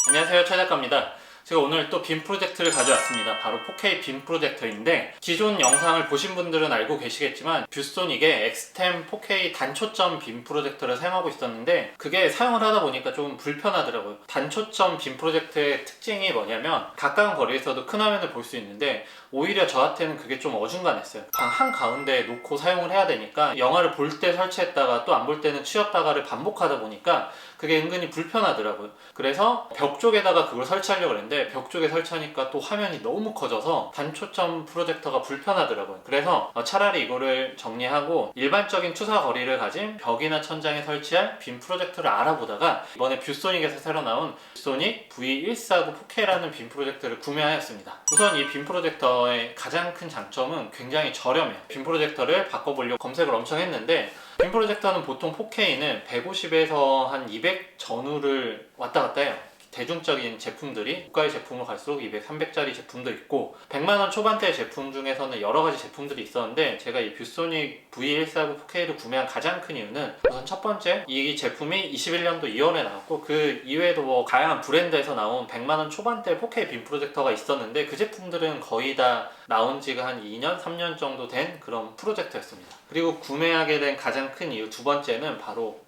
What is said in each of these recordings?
안녕하세요, 최 작가입니다. 제가 오늘 또 빔 프로젝트를 가져왔습니다. 바로 4K 빔 프로젝터인데 기존 영상을 보신 분들은 알고 계시겠지만 뷰소닉의 엑스템 4K 단초점 빔 프로젝터를 사용하고 있었는데 그게 사용을 하다 보니까 좀 불편하더라고요. 단초점 빔 프로젝터의 특징이 뭐냐면 가까운 거리에서도 큰 화면을 볼 수 있는데 오히려 저한테는 그게 좀 어중간했어요. 방 한가운데에 놓고 사용을 해야 되니까 영화를 볼 때 설치했다가 또 안 볼 때는 치웠다가를 반복하다 보니까 그게 은근히 불편하더라고요. 그래서 벽 쪽에다가 그걸 설치하려고 했는데 벽 쪽에 설치하니까 또 화면이 너무 커져서 단초점 프로젝터가 불편하더라고요. 그래서 차라리 이거를 정리하고 일반적인 투사 거리를 가진 벽이나 천장에 설치할 빔 프로젝터를 알아보다가 이번에 뷰소닉에서 새로 나온 뷰소닉 V149 4K라는 빔 프로젝터를 구매하였습니다. 우선 이 빔 프로젝터의 가장 큰 장점은 굉장히 저렴해요. 빔 프로젝터를 바꿔보려고 검색을 엄청 했는데 빔 프로젝터는 보통 4K는 150에서 한 200 전후를 왔다 갔다 해요. 대중적인 제품들이 고가의 제품으로 갈수록 200, 300짜리 제품도 있고 100만원 초반대 제품 중에서는 여러 가지 제품들이 있었는데 제가 이 뷰소닉 V149 4K를 구매한 가장 큰 이유는 우선 첫 번째, 이 제품이 21년도 2월에 나왔고 그 이외에도 뭐 다양한 브랜드에서 나온 100만원 초반대 4K 빔 프로젝터가 있었는데 그 제품들은 거의 다 나온 지가 한 2년, 3년 정도 된 그런 프로젝터였습니다. 그리고 구매하게 된 가장 큰 이유 두 번째는 바로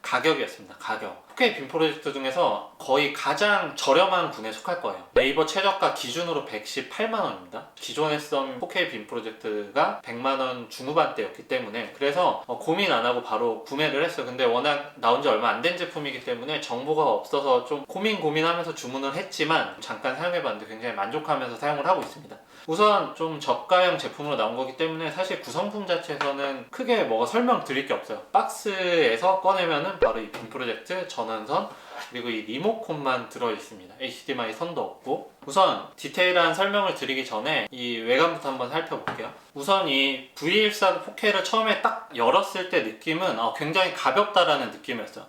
가격이었습니다. 가격. 4K 빔 프로젝터 중에서 거의 가장 저렴한 분에 속할 거예요. 네이버 최저가 기준으로 118만원입니다. 기존에 썼던 4K 빔 프로젝트가 100만원 중후반대였기 때문에 그래서 고민 안 하고 바로 구매를 했어요. 근데 워낙 나온 지 얼마 안 된 제품이기 때문에 정보가 없어서 좀 고민하면서 주문을 했지만 잠깐 사용해봤는데 굉장히 만족하면서 사용을 하고 있습니다. 우선 좀 저가형 제품으로 나온 거기 때문에 사실 구성품 자체에서는 크게 뭐가 설명드릴 게 없어요. 박스에서 꺼내면은 바로 이 빔 프로젝트 전원선 그리고 이 리모컨만 들어있습니다. HDMI 선도 없고 우선 디테일한 설명을 드리기 전에 이 외관부터 한번 살펴볼게요. 우선 이 V149 4K를 처음에 딱 열었을 때 느낌은 굉장히 가볍다라는 느낌이었어요.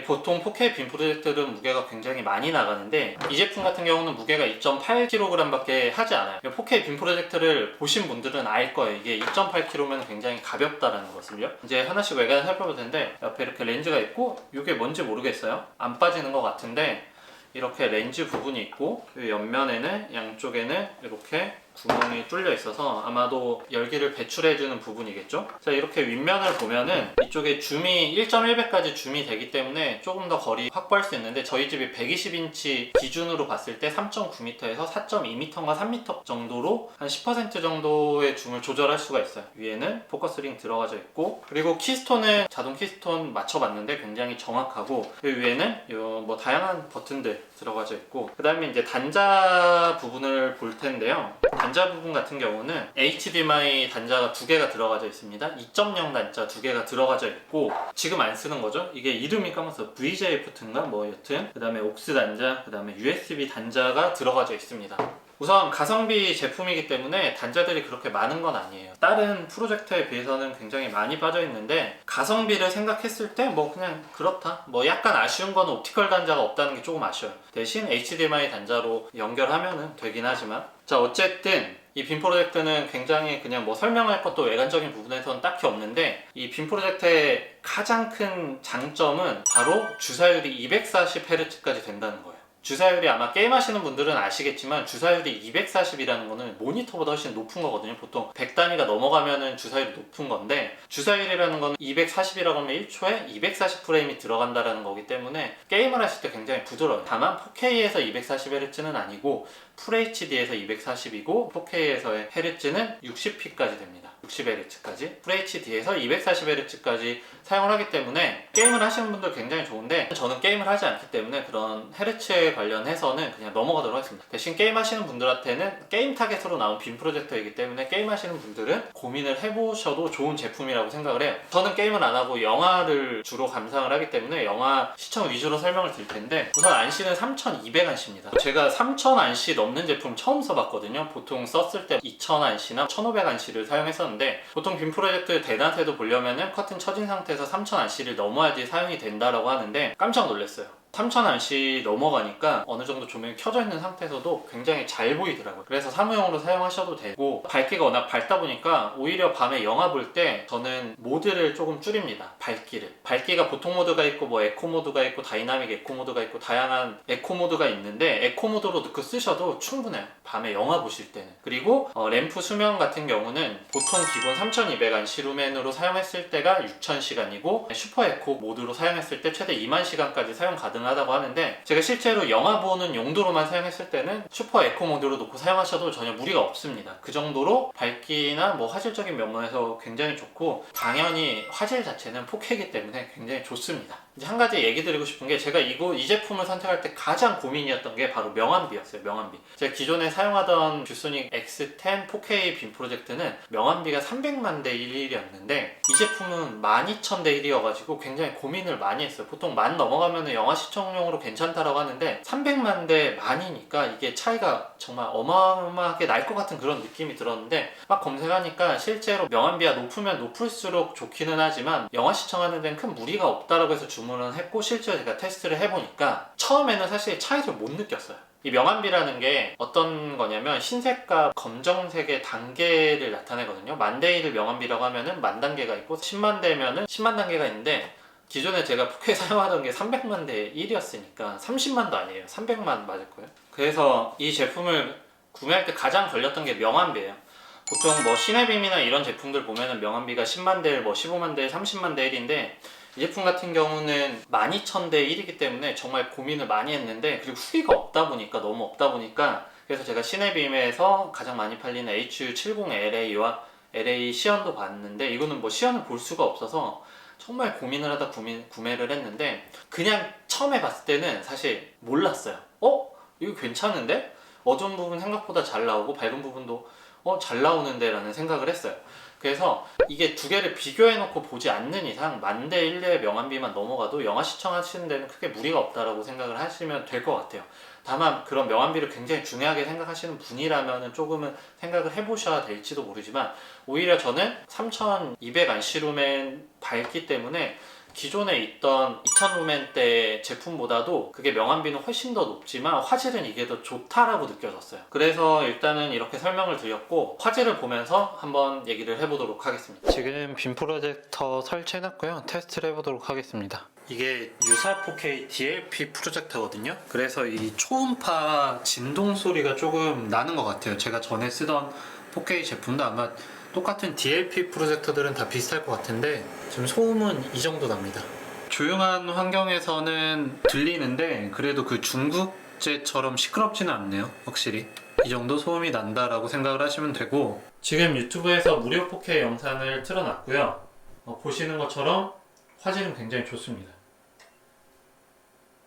보통 4K 빔 프로젝터들은 무게가 굉장히 많이 나가는데 이 제품 같은 경우는 무게가 2.8kg 밖에 하지 않아요. 4K 빔 프로젝터를 보신 분들은 알 거예요. 이게 2.8kg면 굉장히 가볍다라는 것을요. 이제 하나씩 외관을 살펴볼 텐데 옆에 이렇게 렌즈가 있고 이게 뭔지 모르겠어요. 안 빠지는 것 같은데 이렇게 렌즈 부분이 있고 이 옆면에는 양쪽에는 이렇게 구멍이 뚫려 있어서 아마도 열기를 배출해주는 부분이겠죠. 자, 이렇게 윗면을 보면은 이쪽에 줌이 1.1배까지 줌이 되기 때문에 조금 더 거리 확보할 수 있는데 저희 집이 120인치 기준으로 봤을 때 3.9m에서 4.2m과 3m 정도로 한 10% 정도의 줌을 조절할 수가 있어요. 위에는 포커스링 들어가져 있고 그리고 키스톤은 자동 키스톤 맞춰봤는데 굉장히 정확하고 그 위에는 뭐 다양한 버튼들 들어가져 있고 그 다음에 이제 단자 부분을 볼 텐데요. 단자 부분 같은 경우는 HDMI 단자가 두 개가 들어가져 있습니다. 2.0 단자 두 개가 들어가져 있고 지금 안 쓰는 거죠. 이게 이름이 까먹어서 VJF인가 뭐 여튼 그 다음에 옥스 단자 그 다음에 USB 단자가 들어가져 있습니다. 우선 가성비 제품이기 때문에 단자들이 그렇게 많은 건 아니에요. 다른 프로젝터에 비해서는 굉장히 많이 빠져 있는데 가성비를 생각했을 때 뭐 그냥 그렇다. 뭐 약간 아쉬운 건 옵티컬 단자가 없다는 게 조금 아쉬워요. 대신 HDMI 단자로 연결하면은 되긴 하지만 자, 어쨌든 이 빔 프로젝트는 굉장히 그냥 뭐 설명할 것도 외관적인 부분에서는 딱히 없는데 이 빔 프로젝트의 가장 큰 장점은 바로 주사율이 240Hz까지 된다는 거예요. 주사율이 아마 게임하시는 분들은 아시겠지만 주사율이 240이라는 거는 모니터보다 훨씬 높은 거거든요. 보통 100단위가 넘어가면은 주사율이 높은 건데 주사율이라는 거는 240이라고 하면 1초에 240프레임이 들어간다라는 거기 때문에 게임을 하실 때 굉장히 부드러워요. 다만 4K에서 240Hz는 아니고 FHD에서 240이고 4K에서의 헤르츠는 60P까지 됩니다. 60Hz까지 FHD에서 240Hz까지 사용을 하기 때문에 게임을 하시는 분들 굉장히 좋은데 저는 게임을 하지 않기 때문에 그런 헤르츠에 관련해서는 그냥 넘어가도록 하겠습니다. 대신 게임 하시는 분들한테는 게임 타겟으로 나온 빔 프로젝터이기 때문에 게임 하시는 분들은 고민을 해보셔도 좋은 제품이라고 생각을 해요. 저는 게임을 안 하고 영화를 주로 감상을 하기 때문에 영화 시청 위주로 설명을 드릴 텐데 우선 안시는 3200안시입니다. 제가 3000안시 넘는 제품 처음 써봤거든요. 보통 썼을 때 2000안시나 1500안시를 사용했었는데 보통 빔 프로젝트 대낮에도 보려면은 커튼 쳐진 상태에서 3000안시를 넘어야지 사용이 된다라고 하는데 깜짝 놀랐어요. 3000안시 넘어가니까 어느 정도 조명이 켜져 있는 상태에서도 굉장히 잘 보이더라고요. 그래서 사무용으로 사용하셔도 되고, 밝기가 워낙 밝다 보니까 오히려 밤에 영화 볼 때 저는 모드를 조금 줄입니다. 밝기가 보통 모드가 있고 뭐 에코 모드가 있고 다이나믹 에코 모드가 있고 다양한 에코 모드가 있는데, 에코 모드로 넣고 쓰셔도 충분해요, 밤에 영화 보실 때는. 그리고 램프 수명 같은 경우는 보통 기본 3200안시 루멘으로 사용했을 때가 6000시간이고 슈퍼 에코 모드로 사용했을 때 최대 20000시간까지 사용 가능하다고 하는데, 제가 실제로 영화 보는 용도로만 사용했을 때는 슈퍼 에코 모드로 놓고 사용하셔도 전혀 무리가 없습니다. 그 정도로 밝기나 뭐 화질적인 면에서 굉장히 좋고, 당연히 화질 자체는 4K이기 때문에 굉장히 좋습니다. 이제 한 가지 얘기 드리고 싶은 게, 제가 이 제품을 선택할 때 가장 고민이었던 게 바로 명암비였어요. 명암비. 제가 기존에 사용하던 뷰소닉 X10 4K 빔 프로젝트는 명암비가 300만 대 1이었는데 이 제품은 12000대 1이어가지고 굉장히 고민을 많이 했어요. 보통 10,000 넘어가면 영화 시청용으로 괜찮다라고 하는데 300만 대 10,000이니까 이게 차이가 정말 어마어마하게 날 것 같은 그런 느낌이 들었는데, 막 검색하니까 실제로 명암비가 높으면 높을수록 좋기는 하지만 영화 시청하는 데는 큰 무리가 없다라고 해서 주문을 했고, 실제로 제가 테스트를 해보니까 처음에는 사실 차이를 못 느꼈어요. 이 명암비라는 게 어떤 거냐면 흰색과 검정색의 단계를 나타내거든요. 10,000대 1을 명암비라고 하면은 10,000단계가 있고 100,000 대면은 100,000 단계가 있는데, 기존에 제가 4K 사용하던 게 300만 대 1이었으니까 30만도 아니에요. 300만 맞을 거예요. 그래서 이 제품을 구매할 때 가장 걸렸던 게 명암비예요. 보통 뭐 시네빔이나 이런 제품들 보면은 명암비가 10만 대 1, 뭐 15만 대 1, 30만 대 1인데 이 제품 같은 경우는 12000대 1이기 때문에 정말 고민을 많이 했는데, 그리고 후기가 너무 없다 보니까 그래서 제가 시네빔에서 가장 많이 팔리는 HU70LA와 LA 시연도 봤는데, 이거는 뭐 시연을 볼 수가 없어서 정말 고민을 하다 구매를 했는데, 그냥 처음에 봤을 때는 사실 몰랐어요. 이거 괜찮은데? 어두운 부분 생각보다 잘 나오고 밝은 부분도 잘 나오는데 라는 생각을 했어요. 그래서 이게 두 개를 비교해 놓고 보지 않는 이상 10,000대 1의 명암비만 넘어가도 영화 시청하시는 데는 크게 무리가 없다라고 생각을 하시면 될 것 같아요. 다만 그런 명암비를 굉장히 중요하게 생각하시는 분이라면 조금은 생각을 해보셔야 될지도 모르지만, 오히려 저는 3200안시 루멘 밝기 때문에 기존에 있던 2000루멘대 제품보다도 그게 명암비는 훨씬 더 높지만 화질은 이게 더 좋다라고 느껴졌어요. 그래서 일단은 이렇게 설명을 드렸고, 화질을 보면서 한번 얘기를 해보도록 하겠습니다. 지금 빔 프로젝터 설치해놨고요. 테스트를 해보도록 하겠습니다. 이게 유사 4K DLP 프로젝터거든요. 그래서 이 초음파 진동 소리가 조금 나는 것 같아요. 제가 전에 쓰던 4K 제품도 아마 똑같은 DLP 프로젝터들은 다 비슷할 것 같은데 지금 소음은 이 정도 납니다. 조용한 환경에서는 들리는데 그래도 그 중국제처럼 시끄럽지는 않네요. 확실히 이 정도 소음이 난다라고 생각을 하시면 되고, 지금 유튜브에서 무료 4K 영상을 틀어놨고요. 보시는 것처럼 화질은 굉장히 좋습니다.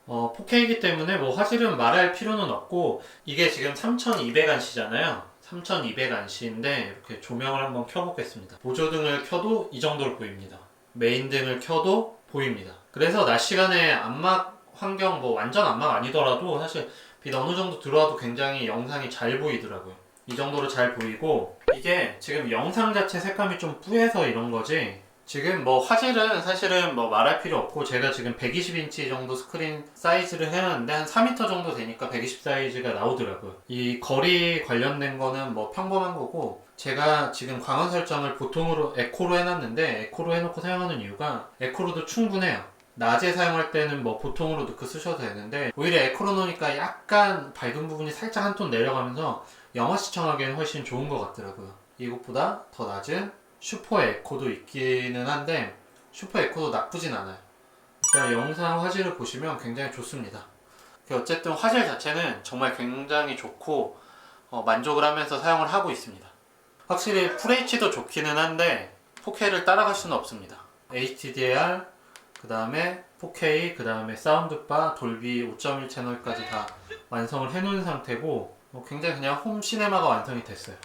4K이기 때문에 뭐 화질은 말할 필요는 없고, 이게 지금 3200안시잖아요 3200안시인데 이렇게 조명을 한번 켜보겠습니다. 보조등을 켜도 이 정도로 보입니다. 메인등을 켜도 보입니다. 그래서 낮 시간에 암막 환경, 뭐 완전 암막 아니더라도 사실 빛 어느 정도 들어와도 굉장히 영상이 잘 보이더라고요. 이 정도로 잘 보이고, 이게 지금 영상 자체 색감이 좀 뿌해서 이런 거지, 지금 뭐 화질은 사실은 뭐 말할 필요 없고, 제가 지금 120인치 정도 스크린 사이즈를 해놨는데 한 4m 정도 되니까 120 사이즈가 나오더라고요. 이 거리 관련된 거는 뭐 평범한 거고, 제가 지금 광원 설정을 보통으로 에코로 해놨는데 에코로 해놓고 사용하는 이유가 에코로도 충분해요. 낮에 사용할 때는 뭐 보통으로 넣고 쓰셔도 되는데, 오히려 에코로 놓으니까 약간 밝은 부분이 살짝 한 톤 내려가면서 영화 시청하기에는 훨씬 좋은 것 같더라고요. 이것보다 더 낮은 슈퍼 에코도 있기는 한데 슈퍼 에코도 나쁘진 않아요. 일단 영상 화질을 보시면 굉장히 좋습니다. 어쨌든 화질 자체는 정말 굉장히 좋고 만족을 하면서 사용을 하고 있습니다. 확실히 FHD도 좋기는 한데 4K를 따라갈 수는 없습니다. HDR, 그 다음에 4K, 그 다음에 사운드바, 돌비 5.1 채널까지 다 완성을 해놓은 상태고, 굉장히 그냥 홈 시네마가 완성이 됐어요.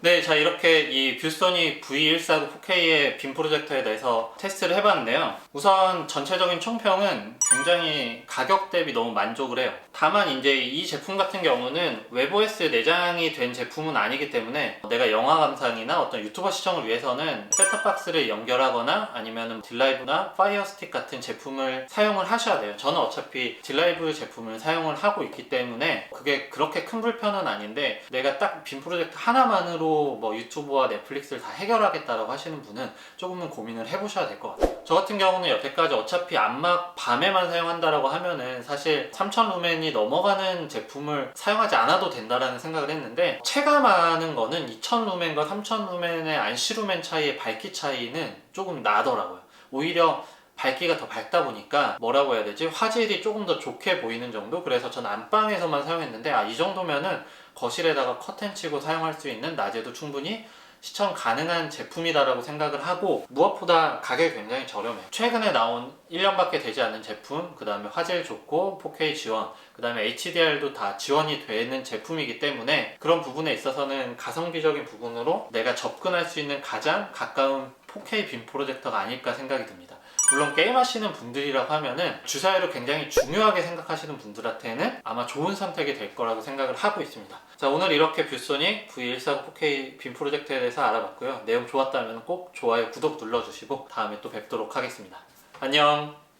네, 자 이렇게 이 뷰소닉 V149 4K의 빔 프로젝터에 대해서 테스트를 해봤는데요. 우선 전체적인 총평은 굉장히 가격 대비 너무 만족을 해요. 다만 이제 이 제품 같은 경우는 웹OS 내장이 된 제품은 아니기 때문에 내가 영화 감상이나 어떤 유튜버 시청을 위해서는 셋톱박스를 연결하거나 아니면 딜라이브나 파이어스틱 같은 제품을 사용을 하셔야 돼요. 저는 어차피 딜라이브 제품을 사용을 하고 있기 때문에 그게 그렇게 큰 불편은 아닌데, 내가 딱 빔 프로젝트 하나만으로 뭐 유튜브와 넷플릭스를 다 해결하겠다라고 하시는 분은 조금은 고민을 해보셔야 될 것 같아요. 저 같은 경우는 여태까지 어차피 안막 밤에만 사용한다라고 하면은 사실 3000루멘이 넘어가는 제품을 사용하지 않아도 된다라는 생각을 했는데, 체감하는 거는 2000루멘과 3000루멘의 안시루멘 차이의 밝기 차이는 조금 나더라고요. 오히려 밝기가 더 밝다 보니까 뭐라고 해야 되지? 화질이 조금 더 좋게 보이는 정도? 그래서 전 안방에서만 사용했는데, 이 정도면은 거실에다가 커튼 치고 사용할 수 있는, 낮에도 충분히 시청 가능한 제품이다라고 생각을 하고, 무엇보다 가격이 굉장히 저렴해요. 최근에 나온 1년밖에 되지 않은 제품, 그 다음에 화질 좋고 4K 지원, 그 다음에 HDR도 다 지원이 되는 제품이기 때문에 그런 부분에 있어서는 가성비적인 부분으로 내가 접근할 수 있는 가장 가까운 4K 빔 프로젝터가 아닐까 생각이 듭니다. 물론 게임하시는 분들이라고 하면은 주사위를 굉장히 중요하게 생각하시는 분들한테는 아마 좋은 선택이 될 거라고 생각을 하고 있습니다. 자, 오늘 이렇게 뷰소닉 V149 4K 빔 프로젝터에 대해서 알아봤고요. 내용 좋았다면 꼭 좋아요, 구독 눌러주시고 다음에 또 뵙도록 하겠습니다. 안녕.